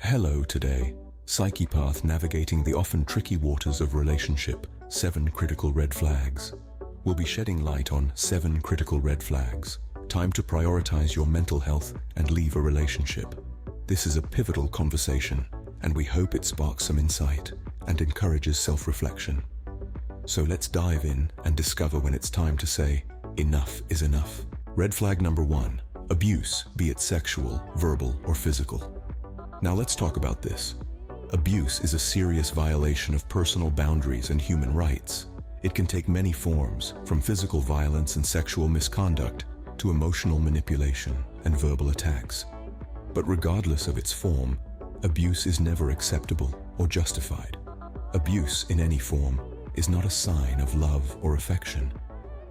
Hello today, Psyche Path navigating the often tricky waters of relationship, 7 critical red flags. We'll be shedding light on 7 critical red flags. Time to prioritize your mental health and leave a relationship. This is a pivotal conversation, and we hope it sparks some insight and encourages self-reflection. So let's dive in and discover when it's time to say, enough is enough. Red flag number 1, abuse, be it sexual, verbal, or physical. Now let's talk about this. Abuse is a serious violation of personal boundaries and human rights. It can take many forms, from physical violence and sexual misconduct to emotional manipulation and verbal attacks. But regardless of its form, abuse is never acceptable or justified. Abuse in any form is not a sign of love or affection.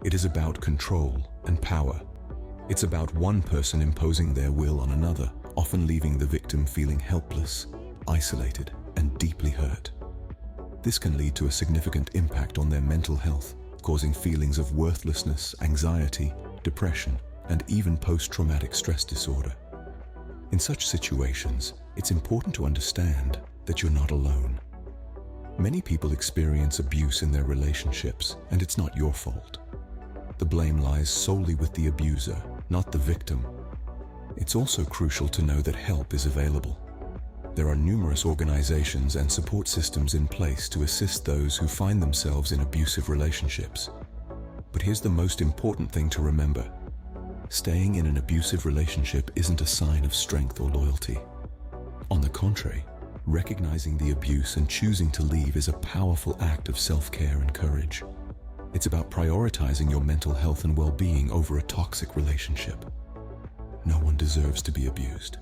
It is about control and power. It's about one person imposing their will on another, often leaving the victim feeling helpless, isolated, and deeply hurt. This can lead to a significant impact on their mental health, causing feelings of worthlessness, anxiety, depression, and even post-traumatic stress disorder. In such situations, it's important to understand that you're not alone. Many people experience abuse in their relationships, and it's not your fault. The blame lies solely with the abuser, not the victim. It's also crucial to know that help is available. There are numerous organizations and support systems in place to assist those who find themselves in abusive relationships. But here's the most important thing to remember. Staying in an abusive relationship isn't a sign of strength or loyalty. On the contrary, recognizing the abuse and choosing to leave is a powerful act of self-care and courage. It's about prioritizing your mental health and well-being over a toxic relationship. No one deserves to be abused.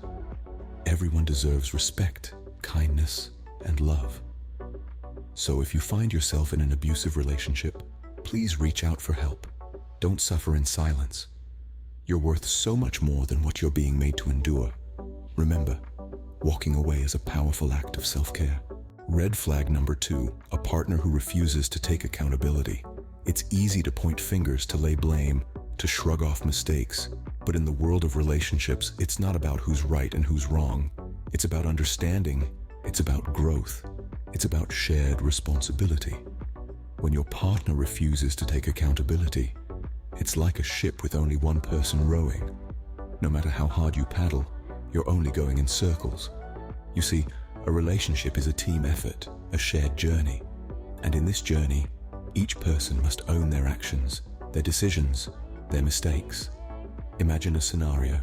Everyone deserves respect, kindness, and love. So if you find yourself in an abusive relationship, please reach out for help. Don't suffer in silence. You're worth so much more than what you're being made to endure. Remember, walking away is a powerful act of self-care. Red flag number 2, a partner who refuses to take accountability. It's easy to point fingers, to lay blame, to shrug off mistakes. But in the world of relationships, it's not about who's right and who's wrong. It's about understanding. It's about growth. It's about shared responsibility. When your partner refuses to take accountability, it's like a ship with only one person rowing. No matter how hard you paddle, you're only going in circles. You see, a relationship is a team effort, a shared journey. And in this journey, each person must own their actions, their decisions, their mistakes. Imagine a scenario.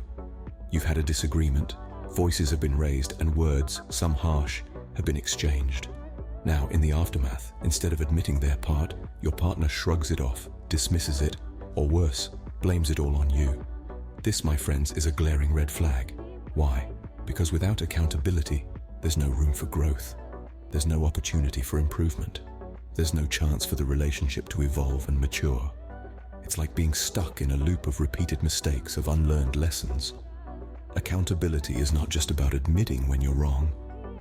You've had a disagreement, voices have been raised, and words, some harsh, have been exchanged. Now, in the aftermath, instead of admitting their part, your partner shrugs it off, dismisses it, or worse, blames it all on you. This, my friends, is a glaring red flag. Why? Because without accountability, there's no room for growth. There's no opportunity for improvement. There's no chance for the relationship to evolve and mature. It's like being stuck in a loop of repeated mistakes, of unlearned lessons. Accountability is not just about admitting when you're wrong.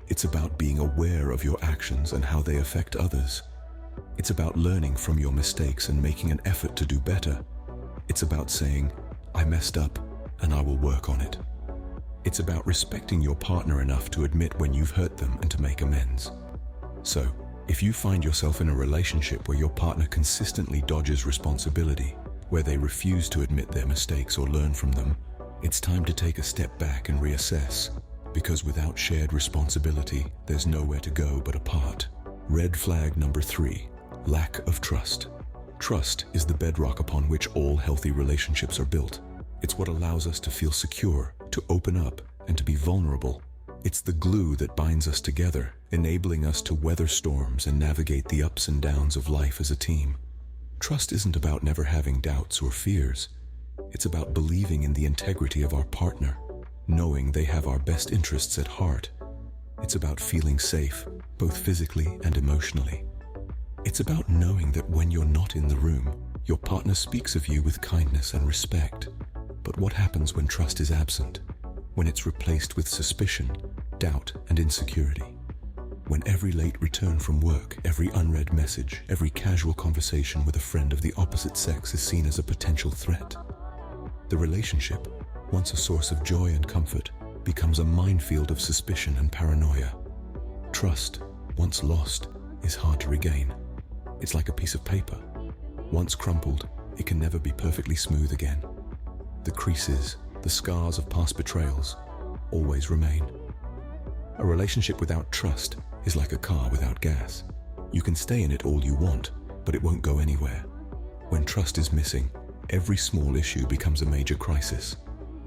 It's about being aware of your actions and how they affect others. It's about learning from your mistakes and making an effort to do better. It's about saying, I messed up and I will work on it. It's about respecting your partner enough to admit when you've hurt them and to make amends. So, if you find yourself in a relationship where your partner consistently dodges responsibility, where they refuse to admit their mistakes or learn from them, it's time to take a step back and reassess, because without shared responsibility, there's nowhere to go but apart. Red flag number 3, lack of trust. Trust is the bedrock upon which all healthy relationships are built. It's what allows us to feel secure, to open up, and to be vulnerable. It's the glue that binds us together, enabling us to weather storms and navigate the ups and downs of life as a team. Trust isn't about never having doubts or fears. It's about believing in the integrity of our partner, knowing they have our best interests at heart. It's about feeling safe, both physically and emotionally. It's about knowing that when you're not in the room, your partner speaks of you with kindness and respect. But what happens when trust is absent? When it's replaced with suspicion, doubt, and insecurity? When every late return from work, every unread message, every casual conversation with a friend of the opposite sex is seen as a potential threat? The relationship, once a source of joy and comfort, becomes a minefield of suspicion and paranoia. Trust, once lost, is hard to regain. It's like a piece of paper. Once crumpled, it can never be perfectly smooth again. The creases, the scars of past betrayals, always remain. A relationship without trust is like a car without gas. You can stay in it all you want, but it won't go anywhere. When trust is missing, every small issue becomes a major crisis.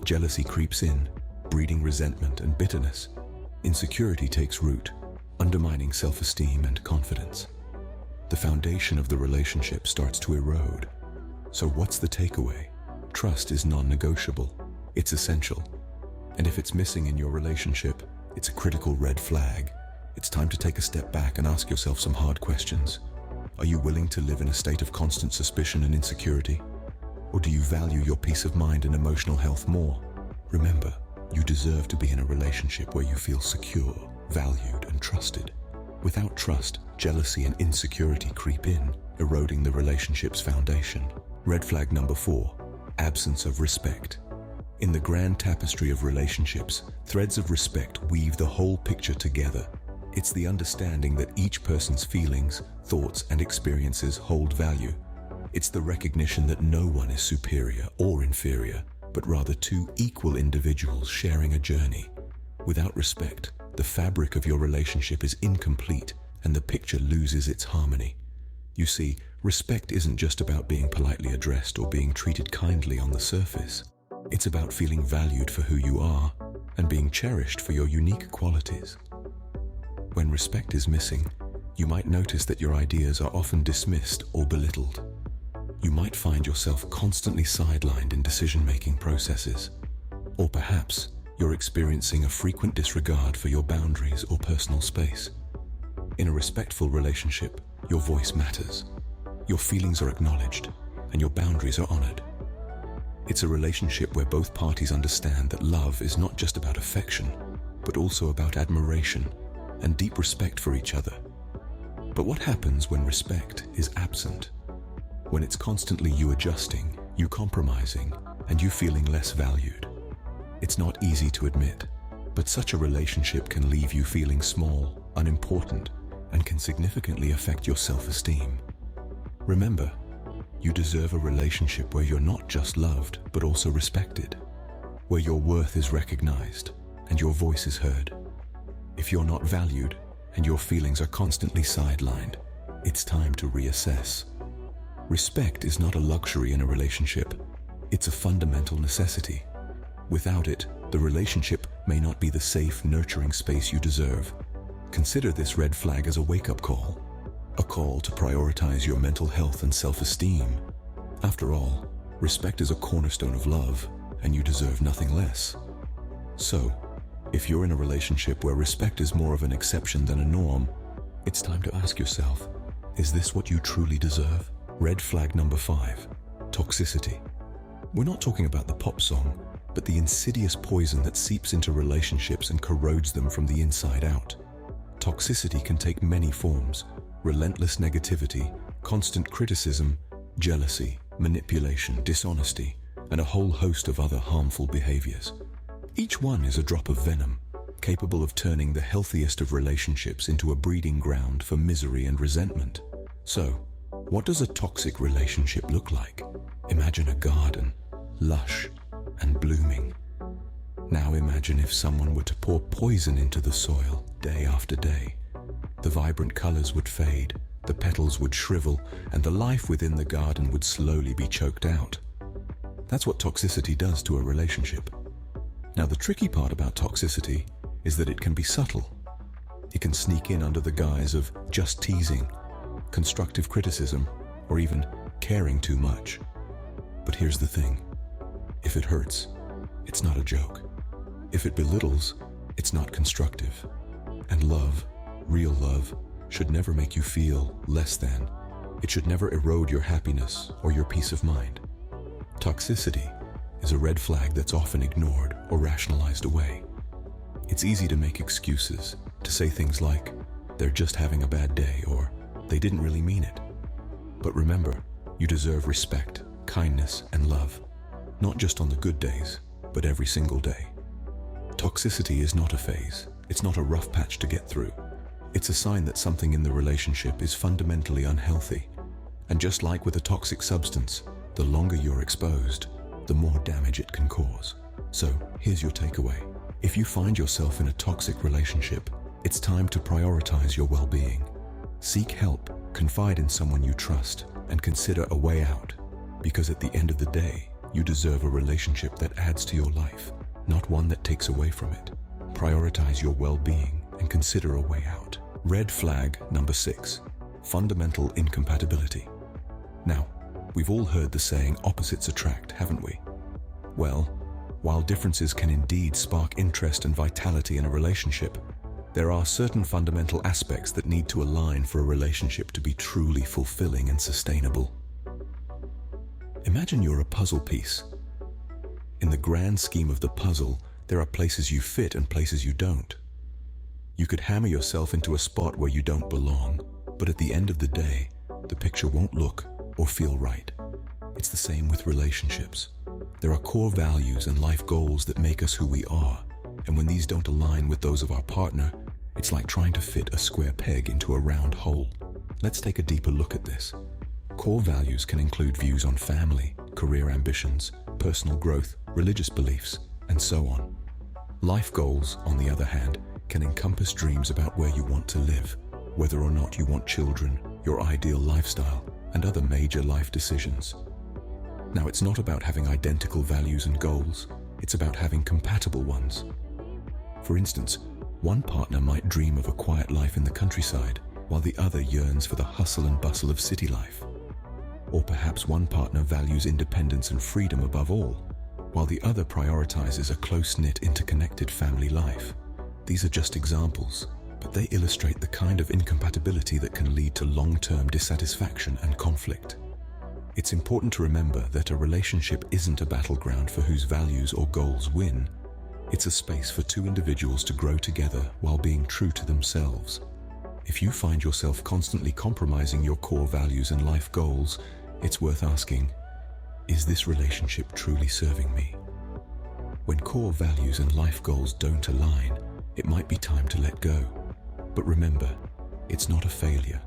Jealousy creeps in, breeding resentment and bitterness. Insecurity takes root, undermining self-esteem and confidence. The foundation of the relationship starts to erode. So what's the takeaway? Trust is non-negotiable. It's essential. And if it's missing in your relationship, it's a critical red flag. It's time to take a step back and ask yourself some hard questions. Are you willing to live in a state of constant suspicion and insecurity? Or do you value your peace of mind and emotional health more? Remember, you deserve to be in a relationship where you feel secure, valued, and trusted. Without trust, jealousy and insecurity creep in, eroding the relationship's foundation. Red flag number 4, absence of respect. In the grand tapestry of relationships, threads of respect weave the whole picture together. It's the understanding that each person's feelings, thoughts, and experiences hold value. It's the recognition that no one is superior or inferior, but rather two equal individuals sharing a journey. Without respect, the fabric of your relationship is incomplete and the picture loses its harmony. You see, respect isn't just about being politely addressed or being treated kindly on the surface. It's about feeling valued for who you are and being cherished for your unique qualities. When respect is missing, you might notice that your ideas are often dismissed or belittled. You might find yourself constantly sidelined in decision-making processes. Or perhaps you're experiencing a frequent disregard for your boundaries or personal space. In a respectful relationship, your voice matters. Your feelings are acknowledged, and your boundaries are honored. It's a relationship where both parties understand that love is not just about affection, but also about admiration and deep respect for each other. But what happens when respect is absent? When it's constantly you adjusting, you compromising, and you feeling less valued? It's not easy to admit, but such a relationship can leave you feeling small, unimportant, and can significantly affect your self-esteem. Remember, you deserve a relationship where you're not just loved, but also respected, where your worth is recognized and your voice is heard. If you're not valued and your feelings are constantly sidelined, it's time to reassess. Respect is not a luxury in a relationship. It's a fundamental necessity. Without it, the relationship may not be the safe, nurturing space you deserve. Consider this red flag as a wake-up call. A call to prioritize your mental health and self-esteem. After all, respect is a cornerstone of love, and you deserve nothing less. So, if you're in a relationship where respect is more of an exception than a norm, it's time to ask yourself, is this what you truly deserve? Red flag number 5, toxicity. We're not talking about the pop song, but the insidious poison that seeps into relationships and corrodes them from the inside out. Toxicity can take many forms: relentless negativity, constant criticism, jealousy, manipulation, dishonesty, and a whole host of other harmful behaviors. Each one is a drop of venom, capable of turning the healthiest of relationships into a breeding ground for misery and resentment. So, what does a toxic relationship look like? Imagine a garden, lush and blooming. Now imagine if someone were to pour poison into the soil day after day. The vibrant colors would fade, the petals would shrivel, and the life within the garden would slowly be choked out. That's what toxicity does to a relationship. Now, the tricky part about toxicity is that it can be subtle. It can sneak in under the guise of just teasing, constructive criticism, or even caring too much. But here's the thing. If it hurts, it's not a joke. If it belittles, it's not constructive. And love, real love, should never make you feel less than. It should never erode your happiness or your peace of mind. Toxicity is a red flag that's often ignored or rationalized away. It's easy to make excuses, to say things like, they're just having a bad day, or they didn't really mean it. But remember, you deserve respect, kindness, and love, not just on the good days, but every single day. Toxicity is not a phase. It's not a rough patch to get through. It's a sign that something in the relationship is fundamentally unhealthy. And just like with a toxic substance, the longer you're exposed, the more damage it can cause. So here's your takeaway. If you find yourself in a toxic relationship, it's time to prioritize your well-being. Seek help, confide in someone you trust, and consider a way out. Because at the end of the day, you deserve a relationship that adds to your life, not one that takes away from it. Prioritize your well-being and consider a way out. Red flag number 6, fundamental incompatibility. Now, we've all heard the saying opposites attract, haven't we? Well, while differences can indeed spark interest and vitality in a relationship, there are certain fundamental aspects that need to align for a relationship to be truly fulfilling and sustainable. Imagine you're a puzzle piece. In the grand scheme of the puzzle, there are places you fit and places you don't. You could hammer yourself into a spot where you don't belong, but at the end of the day, the picture won't look or feel right. It's the same with relationships. There are core values and life goals that make us who we are, and when these don't align with those of our partner, it's like trying to fit a square peg into a round hole. Let's take a deeper look at this. Core values can include views on family, career ambitions, personal growth, religious beliefs, and so on. Life goals, on the other hand, can encompass dreams about where you want to live, whether or not you want children, your ideal lifestyle, and other major life decisions. Now, it's not about having identical values and goals, it's about having compatible ones. For instance, one partner might dream of a quiet life in the countryside, while the other yearns for the hustle and bustle of city life. Or perhaps one partner values independence and freedom above all, while the other prioritizes a close-knit, interconnected family life. These are just examples, but they illustrate the kind of incompatibility that can lead to long-term dissatisfaction and conflict. It's important to remember that a relationship isn't a battleground for whose values or goals win. It's a space for two individuals to grow together while being true to themselves. If you find yourself constantly compromising your core values and life goals, it's worth asking, is this relationship truly serving me? When core values and life goals don't align, it might be time to let go. But remember, it's not a failure.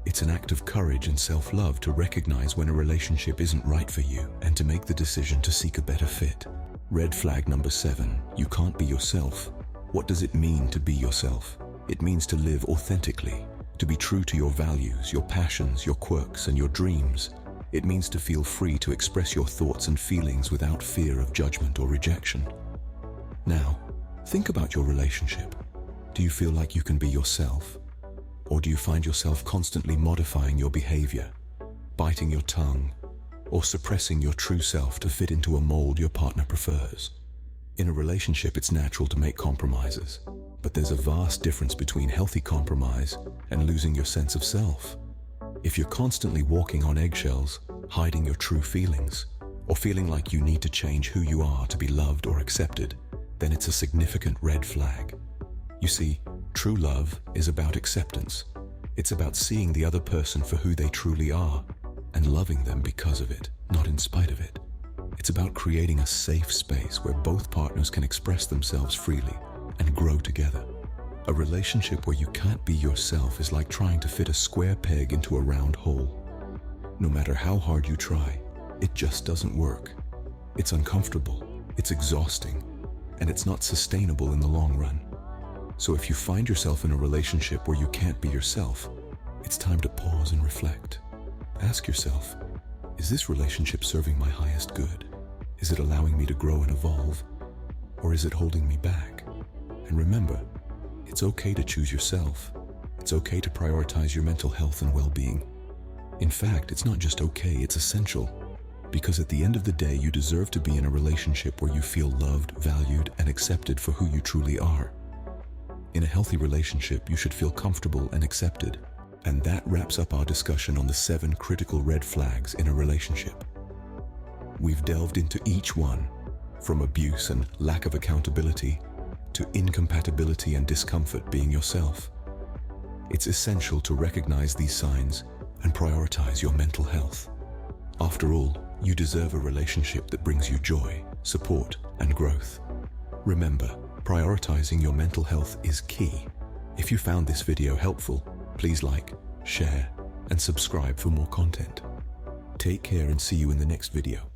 It's an act of courage and self-love to recognize when a relationship isn't right for you and to make the decision to seek a better fit. Red flag number 7, you can't be yourself. What does it mean to be yourself? It means to live authentically, to be true to your values, your passions, your quirks, and your dreams. It means to feel free to express your thoughts and feelings without fear of judgment or rejection. Now, think about your relationship. Do you feel like you can be yourself? Or do you find yourself constantly modifying your behavior, biting your tongue, or suppressing your true self to fit into a mold your partner prefers? In a relationship, it's natural to make compromises, but there's a vast difference between healthy compromise and losing your sense of self. If you're constantly walking on eggshells, hiding your true feelings, or feeling like you need to change who you are to be loved or accepted, then it's a significant red flag. You see, true love is about acceptance. It's about seeing the other person for who they truly are and loving them because of it, not in spite of it. It's about creating a safe space where both partners can express themselves freely and grow together. A relationship where you can't be yourself is like trying to fit a square peg into a round hole. No matter how hard you try, it just doesn't work. It's uncomfortable, it's exhausting, and it's not sustainable in the long run. So if you find yourself in a relationship where you can't be yourself, it's time to pause and reflect. Ask yourself, is this relationship serving my highest good? Is it allowing me to grow and evolve? Or is it holding me back? And remember, it's okay to choose yourself. It's okay to prioritize your mental health and well-being. In fact, it's not just okay, it's essential. Because at the end of the day, you deserve to be in a relationship where you feel loved, valued, and accepted for who you truly are. In a healthy relationship, you should feel comfortable and accepted. And that wraps up our discussion on the 7 critical red flags in a relationship. We've delved into each one, from abuse and lack of accountability to incompatibility and discomfort being yourself. It's essential to recognize these signs and prioritize your mental health. After all, you deserve a relationship that brings you joy, support, and growth. Remember, Prioritizing your mental health is key. If you found this video helpful, please like, share, and subscribe for more content. Take care and see you in the next video.